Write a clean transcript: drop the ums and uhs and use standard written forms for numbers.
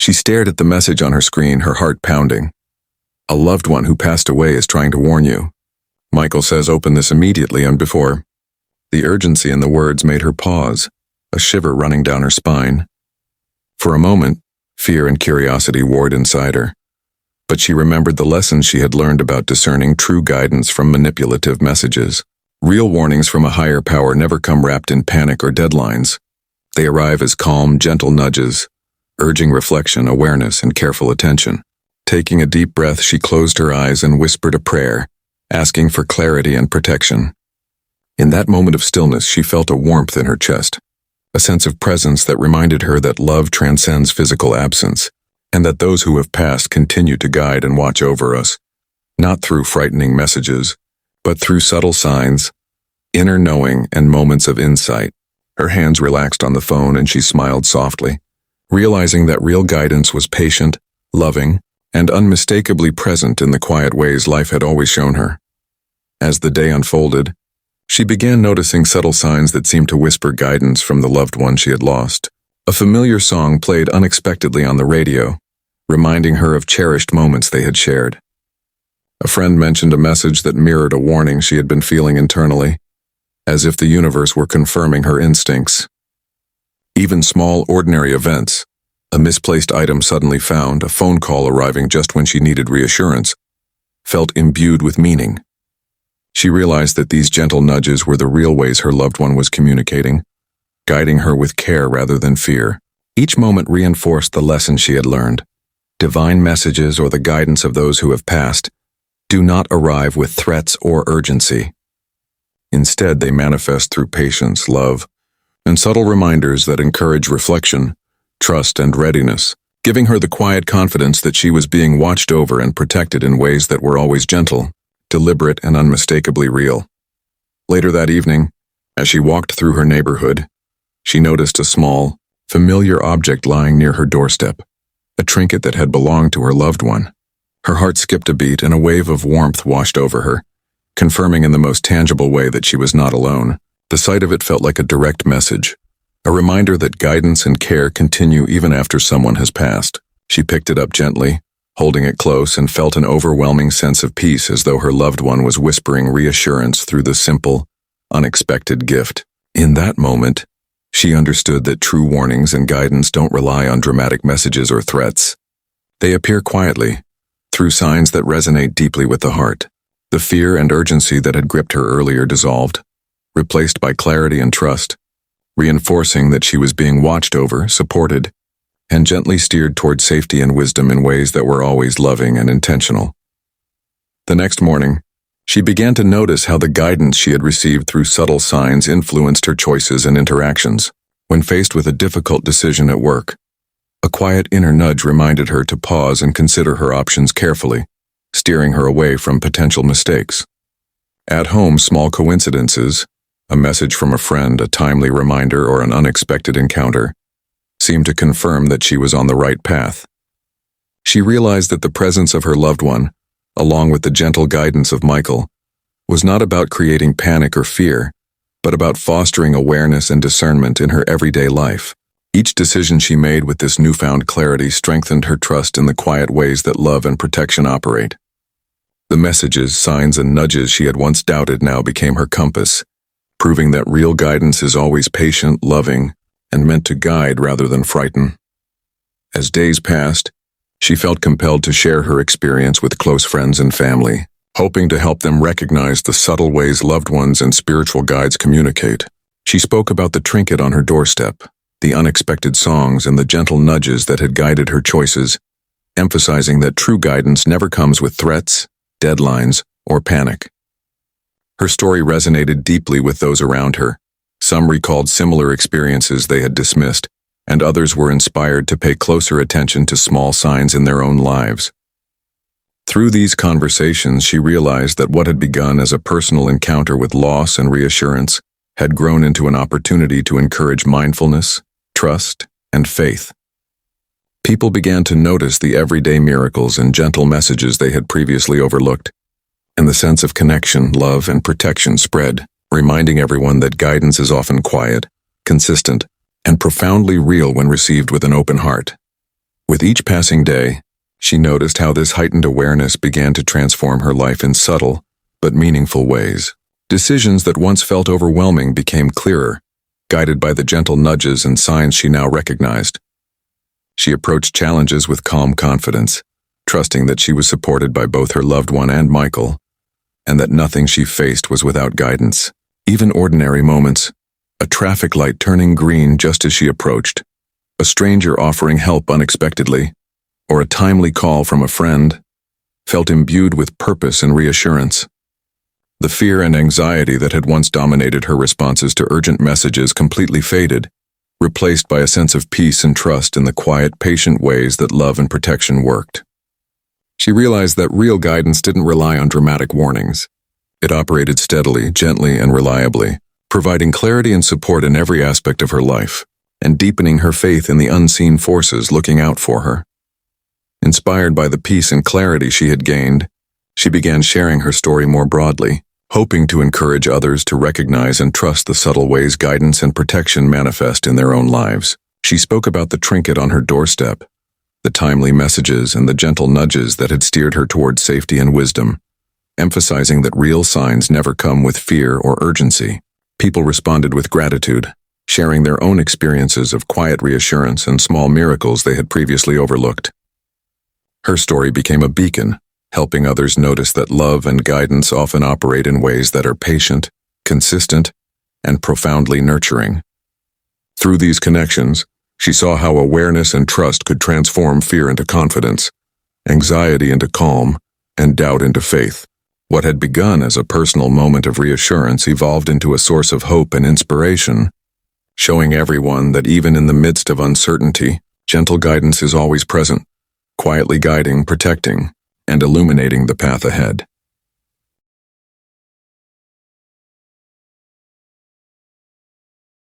She stared at the message on her screen, her heart pounding. A loved one who passed away is trying to warn you. Michael says open this immediately and before. The urgency in the words made her pause, a shiver running down her spine. For a moment, fear and curiosity warred inside her. But she remembered the lessons she had learned about discerning true guidance from manipulative messages. Real warnings from a higher power never come wrapped in panic or deadlines. They arrive as calm, gentle nudges, urging reflection, awareness, and careful attention. Taking a deep breath, she closed her eyes and whispered a prayer, asking for clarity and protection. In that moment of stillness, she felt a warmth in her chest, a sense of presence that reminded her that love transcends physical absence, and that those who have passed continue to guide and watch over us, not through frightening messages, but through subtle signs, inner knowing, and moments of insight. Her hands relaxed on the phone and she smiled softly, realizing that real guidance was patient, loving, and unmistakably present in the quiet ways life had always shown her. As the day unfolded, she began noticing subtle signs that seemed to whisper guidance from the loved one she had lost. A familiar song played unexpectedly on the radio, reminding her of cherished moments they had shared. A friend mentioned a message that mirrored a warning she had been feeling internally, as if the universe were confirming her instincts. Even small, ordinary events, a misplaced item suddenly found, a phone call arriving just when she needed reassurance, felt imbued with meaning. She realized that these gentle nudges were the real ways her loved one was communicating, guiding her with care rather than fear. Each moment reinforced the lesson she had learned. Divine messages or the guidance of those who have passed do not arrive with threats or urgency. Instead, they manifest through patience, love, and subtle reminders that encourage reflection, trust, and readiness, giving her the quiet confidence that she was being watched over and protected in ways that were always gentle, deliberate, and unmistakably real. Later that evening, as she walked through her neighborhood, she noticed a small, familiar object lying near her doorstep, a trinket that had belonged to her loved one. Her heart skipped a beat and a wave of warmth washed over her, confirming in the most tangible way that she was not alone. The sight of it felt like a direct message, a reminder that guidance and care continue even after someone has passed. She picked it up gently, holding it close, and felt an overwhelming sense of peace as though her loved one was whispering reassurance through the simple, unexpected gift. In that moment, she understood that true warnings and guidance don't rely on dramatic messages or threats. They appear quietly, through signs that resonate deeply with the heart. The fear and urgency that had gripped her earlier dissolved, replaced by clarity and trust, reinforcing that she was being watched over, supported, and gently steered toward safety and wisdom in ways that were always loving and intentional. The next morning, she began to notice how the guidance she had received through subtle signs influenced her choices and interactions. When faced with a difficult decision at work, a quiet inner nudge reminded her to pause and consider her options carefully, steering her away from potential mistakes. At home, small coincidences, a message from a friend, a timely reminder, or an unexpected encounter, seemed to confirm that she was on the right path. She realized that the presence of her loved one, along with the gentle guidance of Michael, was not about creating panic or fear, but about fostering awareness and discernment in her everyday life. Each decision she made with this newfound clarity strengthened her trust in the quiet ways that love and protection operate. The messages, signs, and nudges she had once doubted now became her compass, proving that real guidance is always patient, loving, and meant to guide rather than frighten. As days passed, she felt compelled to share her experience with close friends and family, hoping to help them recognize the subtle ways loved ones and spiritual guides communicate. She spoke about the trinket on her doorstep, the unexpected songs, and the gentle nudges that had guided her choices, emphasizing that true guidance never comes with threats, deadlines, or panic. Her story resonated deeply with those around her. Some recalled similar experiences they had dismissed, and others were inspired to pay closer attention to small signs in their own lives. Through these conversations, she realized that what had begun as a personal encounter with loss and reassurance had grown into an opportunity to encourage mindfulness, trust, and faith. People began to notice the everyday miracles and gentle messages they had previously overlooked, and the sense of connection, love, and protection spread, reminding everyone that guidance is often quiet, consistent, and profoundly real when received with an open heart. With each passing day, she noticed how this heightened awareness began to transform her life in subtle but meaningful ways. Decisions that once felt overwhelming became clearer, guided by the gentle nudges and signs she now recognized. She approached challenges with calm confidence, trusting that she was supported by both her loved one and Michael, and that nothing she faced was without guidance. Even ordinary moments, a traffic light turning green just as she approached, a stranger offering help unexpectedly, or a timely call from a friend, felt imbued with purpose and reassurance. The fear and anxiety that had once dominated her responses to urgent messages completely faded, replaced by a sense of peace and trust in the quiet, patient ways that love and protection worked. She realized that real guidance didn't rely on dramatic warnings. It operated steadily, gently, and reliably, providing clarity and support in every aspect of her life, and deepening her faith in the unseen forces looking out for her. Inspired by the peace and clarity she had gained, she began sharing her story more broadly, hoping to encourage others to recognize and trust the subtle ways guidance and protection manifest in their own lives. She spoke about the trinket on her doorstep, the timely messages and the gentle nudges that had steered her toward safety and wisdom, emphasizing that real signs never come with fear or urgency. People responded with gratitude, sharing their own experiences of quiet reassurance and small miracles they had previously overlooked. Her story became a beacon, helping others notice that love and guidance often operate in ways that are patient, consistent, and profoundly nurturing. Through these connections, she saw how awareness and trust could transform fear into confidence, anxiety into calm, and doubt into faith. What had begun as a personal moment of reassurance evolved into a source of hope and inspiration, showing everyone that even in the midst of uncertainty, gentle guidance is always present, quietly guiding, protecting, and illuminating the path ahead.